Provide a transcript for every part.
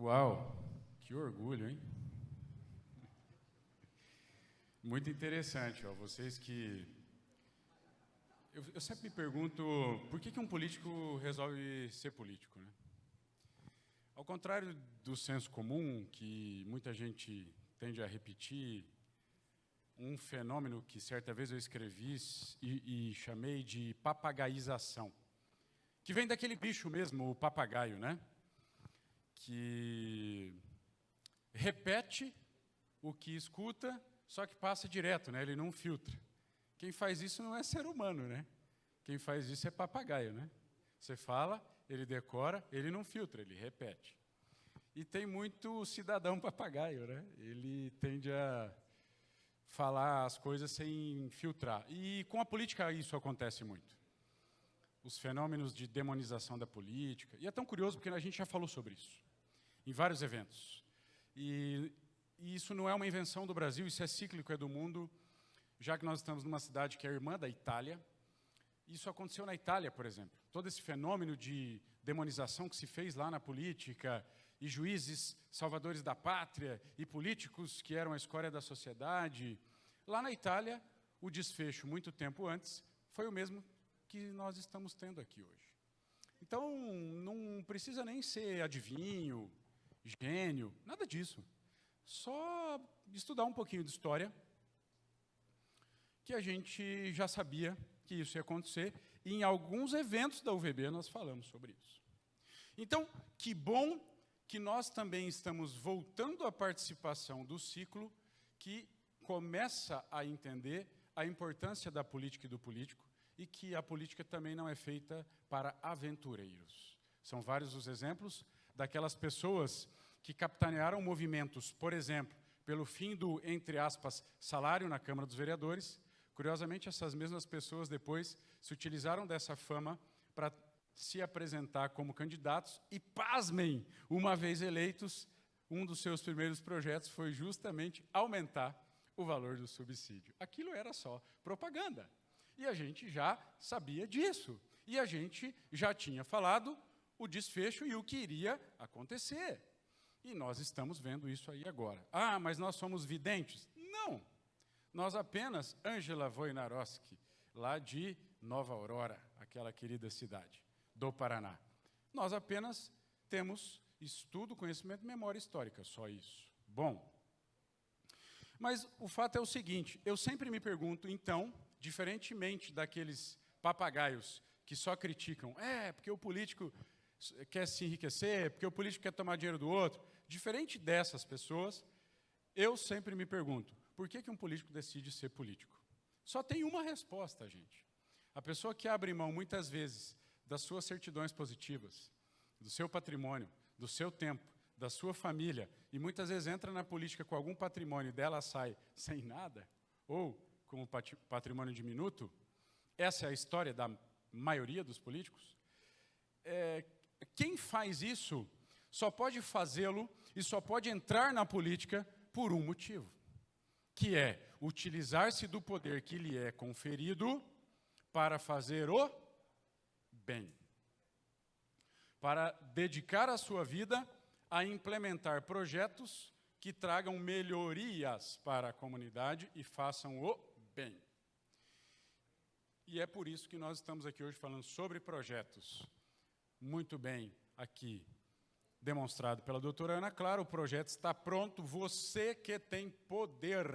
Uau, que orgulho, hein? Muito interessante, ó, vocês que... Eu sempre me pergunto, por que um político resolve ser político, né? Ao contrário do senso comum, que muita gente tende a repetir, um fenômeno que certa vez eu escrevi e chamei de papagaização, que vem daquele bicho mesmo, o papagaio, né? Que repete o que escuta, só que passa direto, né? Ele não filtra. Quem faz isso não é ser humano, né? Quem faz isso é papagaio, né? Você fala, ele decora, ele não filtra, ele repete. E tem muito cidadão papagaio, né? Ele tende a falar as coisas sem filtrar. E com a política isso acontece muito. Os fenômenos de demonização da política. E é tão curioso porque a gente já falou sobre isso em vários eventos. E isso não é uma invenção do Brasil, isso é cíclico, é do mundo, já que nós estamos numa cidade que é irmã da Itália. Isso aconteceu na Itália, por exemplo. Todo esse fenômeno de demonização que se fez lá na política, e juízes salvadores da pátria, e políticos que eram a escória da sociedade. Lá na Itália, o desfecho, muito tempo antes, foi o mesmo que nós estamos tendo aqui hoje. Então, não precisa nem ser adivinho, gênio, nada disso. Só estudar um pouquinho de história, que a gente já sabia que isso ia acontecer, e em alguns eventos da UVB nós falamos sobre isso. Então, que bom que nós também estamos voltando à participação do ciclo que começa a entender a importância da política e do político, e que a política também não é feita para aventureiros. São vários os exemplos daquelas pessoas que capitanearam movimentos, por exemplo, pelo fim do, entre aspas, salário na Câmara dos Vereadores. Curiosamente, essas mesmas pessoas depois se utilizaram dessa fama para se apresentar como candidatos e, pasmem, uma vez eleitos, um dos seus primeiros projetos foi justamente aumentar o valor do subsídio. Aquilo era só propaganda. E a gente já sabia disso. E a gente já tinha falado o desfecho e o que iria acontecer. E nós estamos vendo isso aí agora. Ah, mas nós somos videntes? Não. Nós apenas, Ângela Wojnarowski, lá de Nova Aurora, aquela querida cidade do Paraná, nós apenas temos estudo, conhecimento e memória histórica, só isso. Bom, mas o fato é o seguinte, eu sempre me pergunto, então, diferentemente daqueles papagaios que só criticam, porque o político quer se enriquecer, porque o político quer tomar dinheiro do outro, diferente dessas pessoas, eu sempre me pergunto, por que um político decide ser político? Só tem uma resposta, gente. A pessoa que abre mão, muitas vezes, das suas certidões positivas, do seu patrimônio, do seu tempo, da sua família, e muitas vezes entra na política com algum patrimônio e dela sai sem nada, ou com um patrimônio diminuto, essa é a história da maioria dos políticos, quem faz isso só pode fazê-lo e só pode entrar na política por um motivo, que é utilizar-se do poder que lhe é conferido para fazer o bem, para dedicar a sua vida a implementar projetos que tragam melhorias para a comunidade e façam o bem. E é por isso que nós estamos aqui hoje falando sobre projetos. Muito bem aqui demonstrado pela doutora Ana Clara, o projeto está pronto, você que tem poder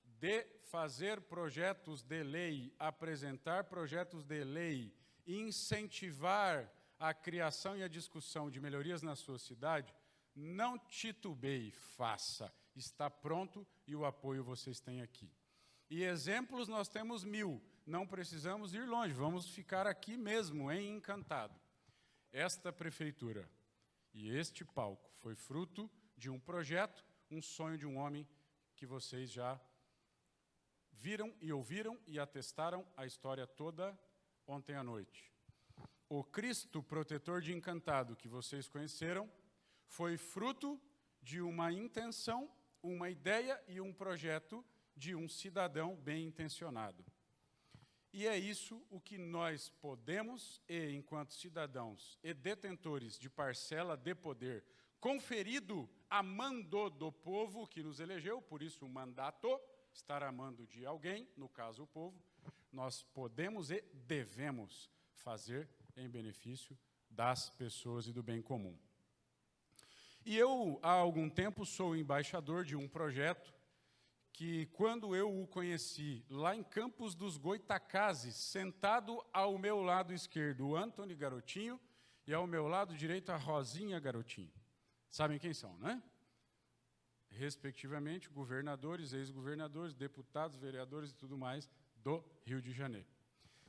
de fazer projetos de lei, apresentar projetos de lei, incentivar a criação e a discussão de melhorias na sua cidade, não titubeie, faça. Está pronto e o apoio vocês têm aqui. E exemplos nós temos 1000, não precisamos ir longe, vamos ficar aqui mesmo, em Encantado. Esta prefeitura e este palco foi fruto de um projeto, um sonho de um homem que vocês já viram e ouviram e atestaram a história toda ontem à noite. O Cristo protetor de Encantado que vocês conheceram foi fruto de uma intenção, uma ideia e um projeto de um cidadão bem intencionado. E é isso o que nós podemos, e enquanto cidadãos e detentores de parcela de poder conferido a mando do povo que nos elegeu, por isso o mandato, estar a mando de alguém, no caso o povo, nós podemos e devemos fazer em benefício das pessoas e do bem comum. E eu, há algum tempo, sou embaixador de um projeto que, quando eu o conheci, lá em Campos dos Goitacazes, sentado ao meu lado esquerdo, o Antony Garotinho, e ao meu lado direito, a Rosinha Garotinho. Sabem quem são, né? Respectivamente, governadores, ex-governadores, deputados, vereadores e tudo mais do Rio de Janeiro.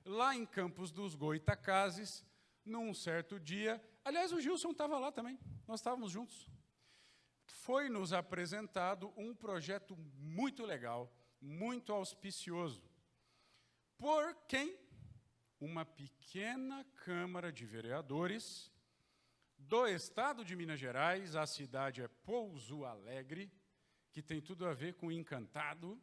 Lá em Campos dos Goitacazes, num certo dia, aliás, o Gilson estava lá também, nós estávamos juntos. Foi-nos apresentado um projeto muito legal, muito auspicioso. Por quem? Uma pequena Câmara de Vereadores do estado de Minas Gerais, a cidade é Pouso Alegre, que tem tudo a ver com encantado,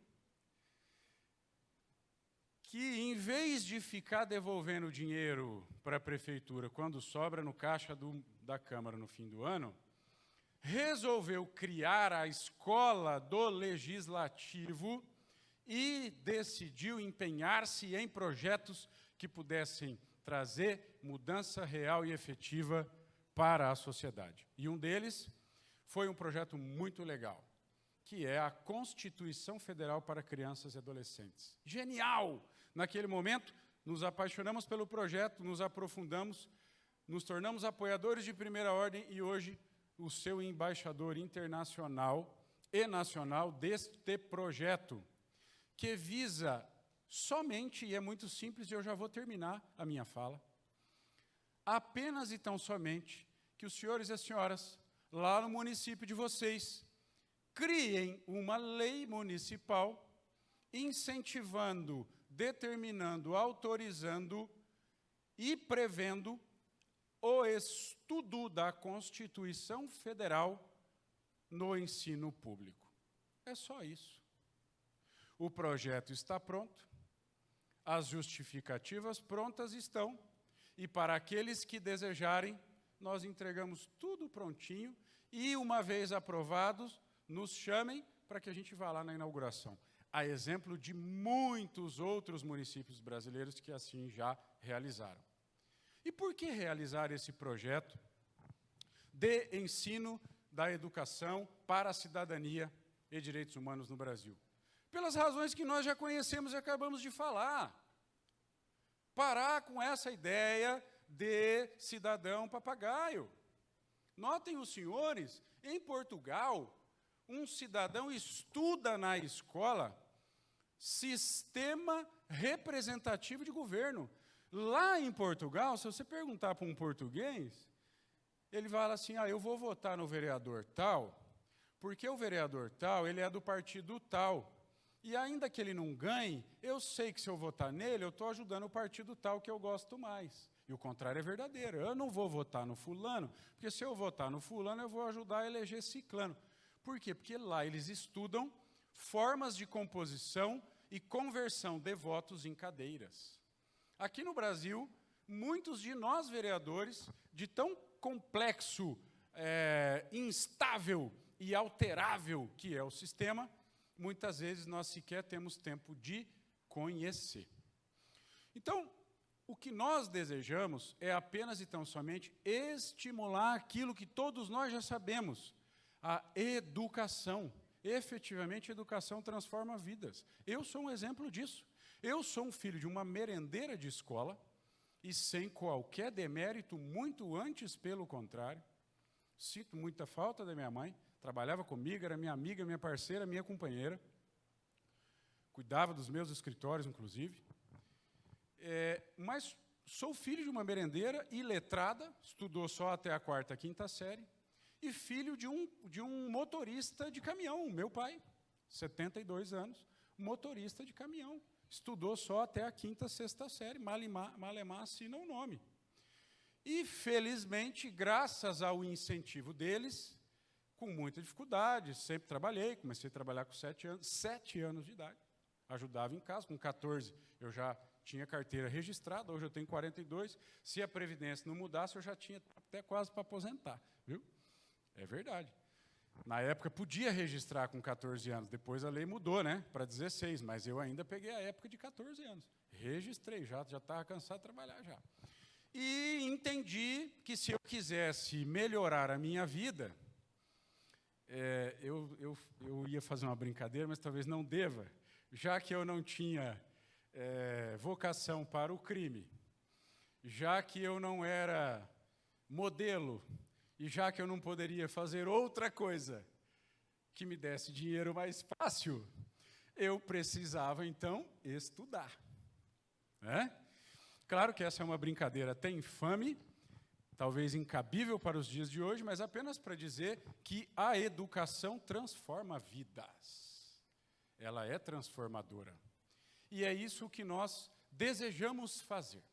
que, em vez de ficar devolvendo dinheiro para a prefeitura quando sobra no caixa da Câmara no fim do ano, resolveu criar a escola do Legislativo e decidiu empenhar-se em projetos que pudessem trazer mudança real e efetiva para a sociedade. E um deles foi um projeto muito legal, que é a Constituição Federal para Crianças e Adolescentes. Genial! Naquele momento, nos apaixonamos pelo projeto, nos aprofundamos, nos tornamos apoiadores de primeira ordem e hoje o seu embaixador internacional e nacional deste projeto, que visa somente, e é muito simples, e eu já vou terminar a minha fala, apenas e tão somente que os senhores e as senhoras, lá no município de vocês, criem uma lei municipal incentivando, determinando, autorizando e prevendo o estudo da Constituição Federal no ensino público. É só isso. O projeto está pronto, as justificativas prontas estão, e para aqueles que desejarem, nós entregamos tudo prontinho, e uma vez aprovados, nos chamem para que a gente vá lá na inauguração. A exemplo de muitos outros municípios brasileiros que assim já realizaram. E por que realizar esse projeto de ensino da educação para a cidadania e direitos humanos no Brasil? Pelas razões que nós já conhecemos e acabamos de falar. Parar com essa ideia de cidadão papagaio. Notem os senhores, em Portugal, um cidadão estuda na escola sistema representativo de governo. Lá em Portugal, se você perguntar para um português, ele fala assim, eu vou votar no vereador tal, porque o vereador tal, ele é do partido tal. E ainda que ele não ganhe, eu sei que se eu votar nele, eu estou ajudando o partido tal que eu gosto mais. E o contrário é verdadeiro. Eu não vou votar no fulano, porque se eu votar no fulano, eu vou ajudar a eleger ciclano. Por quê? Porque lá eles estudam formas de composição e conversão de votos em cadeiras. Aqui no Brasil, muitos de nós vereadores, de tão complexo, instável e alterável que é o sistema, muitas vezes nós sequer temos tempo de conhecer. Então, o que nós desejamos é apenas e tão somente estimular aquilo que todos nós já sabemos, a educação. Efetivamente, a educação transforma vidas. Eu sou um exemplo disso. Eu sou um filho de uma merendeira de escola e sem qualquer demérito, muito antes, pelo contrário. Sinto muita falta da minha mãe, trabalhava comigo, era minha amiga, minha parceira, minha companheira. Cuidava dos meus escritórios, inclusive. Mas sou filho de uma merendeira iletrada, estudou só até a 4ª, 5ª série, e filho de um motorista de caminhão, meu pai, 72 anos, motorista de caminhão. Estudou só até a 5ª, 6ª série, malemar assina o nome. E, felizmente, graças ao incentivo deles, com muita dificuldade, sempre trabalhei, comecei a trabalhar com 7 anos de idade, ajudava em casa, com 14 eu já tinha carteira registrada, hoje eu tenho 42, se a Previdência não mudasse, eu já tinha até quase para aposentar, viu? É verdade. Na época podia registrar com 14 anos, depois a lei mudou, né, para 16, mas eu ainda peguei a época de 14 anos. Registrei, já estava cansado de trabalhar já. E entendi que se eu quisesse melhorar a minha vida, eu ia fazer uma brincadeira, mas talvez não deva, já que eu não tinha vocação para o crime, já que eu não era modelo, e já que eu não poderia fazer outra coisa que me desse dinheiro mais fácil, eu precisava, então, estudar. Né? Claro que essa é uma brincadeira até infame, talvez incabível para os dias de hoje, mas apenas para dizer que a educação transforma vidas. Ela é transformadora. E é isso que nós desejamos fazer.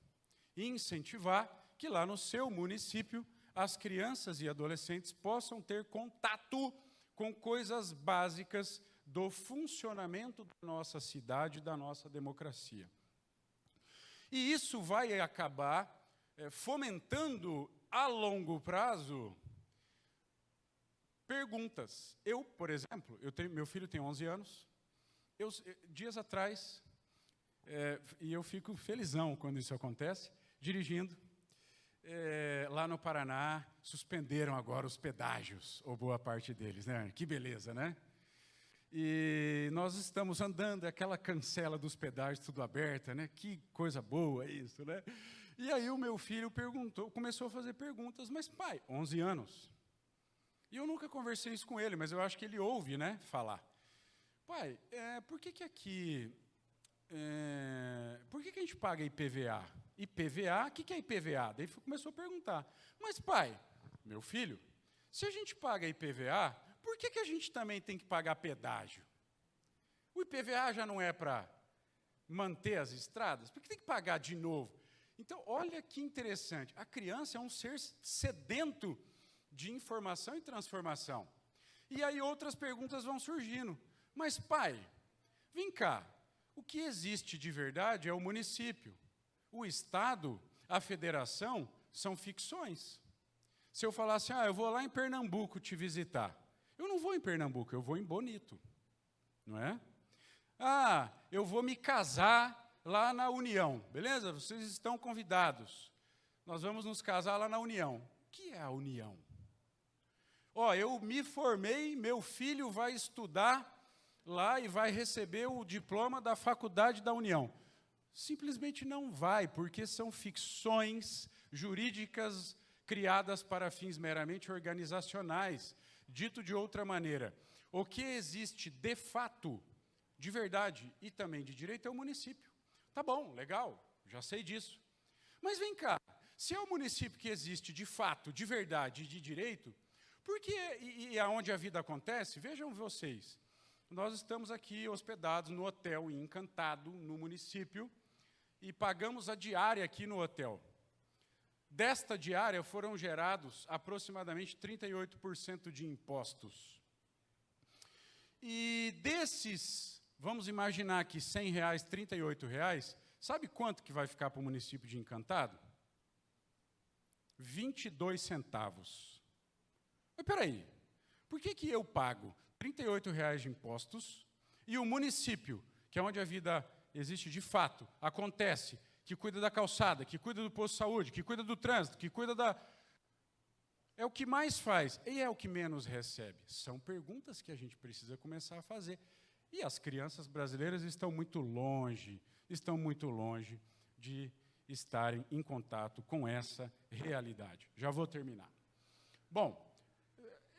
Incentivar que lá no seu município as crianças e adolescentes possam ter contato com coisas básicas do funcionamento da nossa cidade, da nossa democracia. E isso vai acabar fomentando, a longo prazo, perguntas. Eu, por exemplo, meu filho tem 11 anos, dias atrás, e eu fico felizão quando isso acontece, dirigindo, lá no Paraná, suspenderam agora os pedágios, ou boa parte deles, né? Que beleza, né? E nós estamos andando, aquela cancela dos pedágios tudo aberta, né? Que coisa boa isso, né? E aí o meu filho começou a fazer perguntas, mas pai, 11 anos. E eu nunca conversei isso com ele, mas eu acho que ele ouve, né, falar. Pai, por que aqui... por que a gente paga IPVA? IPVA, o que é IPVA? Daí ele começou a perguntar. Mas, pai, meu filho, se a gente paga IPVA, por que a gente também tem que pagar pedágio? O IPVA já não é para manter as estradas? Por que tem que pagar de novo? Então, olha que interessante. A criança é um ser sedento de informação e transformação. E aí outras perguntas vão surgindo. Mas, pai, vem cá. O que existe de verdade é o município. O Estado, a federação, são ficções. Se eu falasse, eu vou lá em Pernambuco te visitar, eu não vou em Pernambuco, eu vou em Bonito, não é? Eu vou me casar lá na União, beleza? Vocês estão convidados. Nós vamos nos casar lá na União. O que é a União? Eu me formei, meu filho vai estudar lá e vai receber o diploma da Faculdade da União. Simplesmente não vai, porque são ficções jurídicas criadas para fins meramente organizacionais. Dito de outra maneira, o que existe de fato, de verdade e também de direito é o município. Tá bom, legal, já sei disso. Mas vem cá, se é o município que existe de fato, de verdade e de direito, por que, e aonde a vida acontece, vejam vocês, nós estamos aqui hospedados no hotel Encantado, no município, e pagamos a diária aqui no hotel. Desta diária foram gerados aproximadamente 38% de impostos. E desses, vamos imaginar que R$100, R$38, sabe quanto que vai ficar para o município de Encantado? 22 centavos. Mas peraí, por que eu pago R$38 de impostos e o município, que é onde a vida existe de fato, acontece, que cuida da calçada, que cuida do posto de saúde, que cuida do trânsito, que cuida da... É o que mais faz e é o que menos recebe. São perguntas que a gente precisa começar a fazer. E as crianças brasileiras estão muito longe de estarem em contato com essa realidade. Já vou terminar. Bom,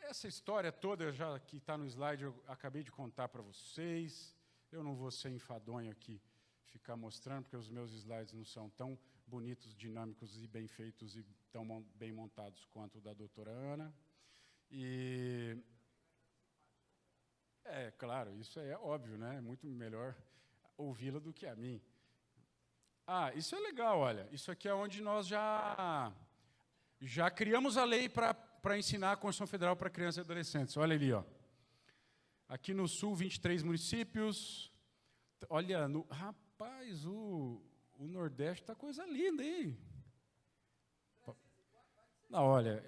essa história toda, já que está no slide, eu acabei de contar para vocês. Eu não vou ser enfadonho aqui, ficar mostrando, porque os meus slides não são tão bonitos, dinâmicos e bem feitos e tão bem montados quanto o da doutora Ana. E, claro, isso é óbvio, né? É muito melhor ouvi-la do que a mim. Isso é legal, olha. Isso aqui é onde nós já criamos a lei para ensinar a Constituição Federal para crianças e adolescentes. Olha ali, ó. Aqui no Sul, 23 municípios. Olha, rapaz, o o Nordeste está coisa linda, hein? Não, olha,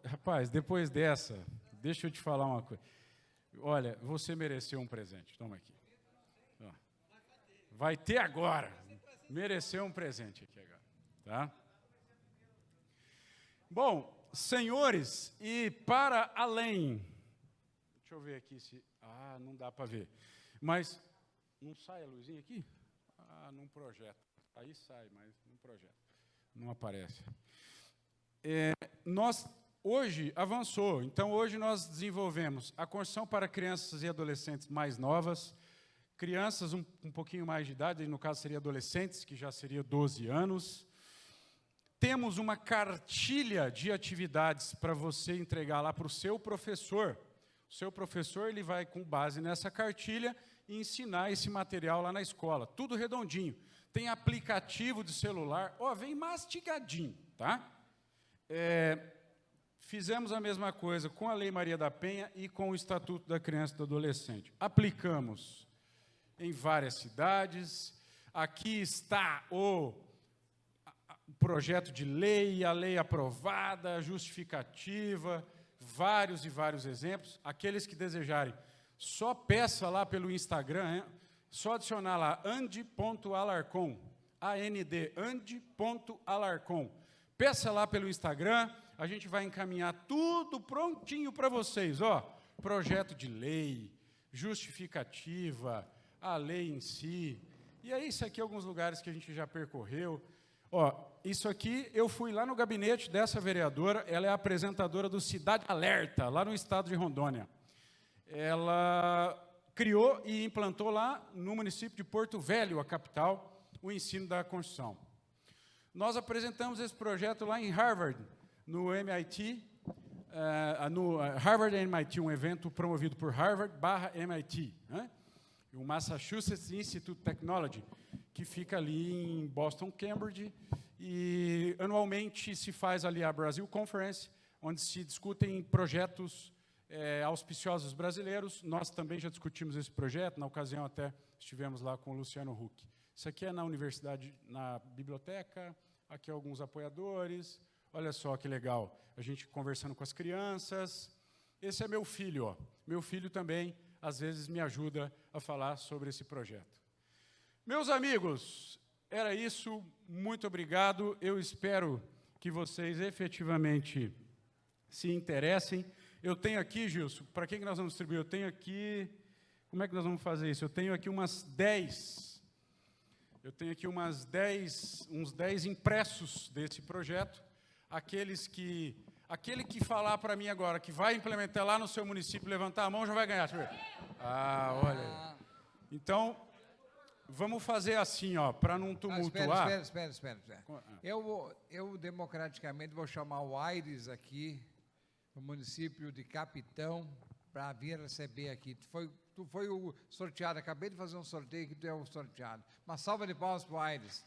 rapaz, depois dessa, deixa eu te falar uma coisa. Olha, você mereceu um presente. Toma aqui. Ó. Vai ter agora. Mereceu um presente aqui agora. Tá? Bom, senhores, e para além... Deixa eu ver aqui se... Ah, não dá para ver. Mas não sai a luzinha aqui? Ah, num projeto. Aí sai, mas num projeto. Não aparece. Nós, hoje, avançou. Então, hoje nós desenvolvemos a construção para crianças e adolescentes mais novas, crianças um pouquinho mais de idade, no caso seria adolescentes, que já seria 12 anos. Temos uma cartilha de atividades para você entregar lá para o seu professor. O seu professor ele vai, com base nessa cartilha, ensinar esse material lá na escola. Tudo redondinho. Tem aplicativo de celular. Ó, vem mastigadinho, tá? Fizemos a mesma coisa com a Lei Maria da Penha e com o Estatuto da Criança e do Adolescente. Aplicamos em várias cidades. Aqui está o projeto de lei, a lei aprovada, a justificativa, vários e vários exemplos. Aqueles que desejarem, só peça lá pelo Instagram, hein? Só adicionar lá, and.alarcon, and.alarcon. Peça lá pelo Instagram, a gente vai encaminhar tudo prontinho para vocês. Ó, projeto de lei, justificativa, a lei em si. E aí, isso aqui, alguns lugares que a gente já percorreu. Ó, isso aqui, eu fui lá no gabinete dessa vereadora, ela é a apresentadora do Cidade Alerta, lá no estado de Rondônia. Ela criou e implantou lá no município de Porto Velho, a capital, o ensino da Constituição. Nós apresentamos esse projeto lá em Harvard, no MIT, no Harvard MIT, um evento promovido por Harvard/MIT, né? O Massachusetts Institute of Technology, que fica ali em Boston, Cambridge, e anualmente se faz ali a Brasil Conference, onde se discutem projetos auspiciosos brasileiros. Nós também já discutimos esse projeto, na ocasião até estivemos lá com o Luciano Huck. Isso aqui é na universidade, na biblioteca, aqui alguns apoiadores. Olha só que legal, a gente conversando com as crianças. Esse é meu filho, ó. Meu filho também, às vezes, me ajuda a falar sobre esse projeto. Meus amigos, era isso. Muito obrigado. Eu espero que vocês efetivamente se interessem. Eu tenho aqui, Gilson, para quem que nós vamos distribuir? Eu tenho aqui... Como é que nós vamos fazer isso? Eu tenho aqui umas 10... Eu tenho aqui uns 10 impressos desse projeto. Aquele que falar para mim agora que vai implementar lá no seu município, levantar a mão, já vai ganhar. Deixa eu ver. Ah, olha. Então, vamos fazer assim, ó, para não tumultuar. Espera. Eu democraticamente vou chamar o Aires aqui, no município de Capitão, para vir receber aqui. Tu foi o sorteado, acabei de fazer um sorteio que tu é o sorteado. Uma salva de palmas para o Aires.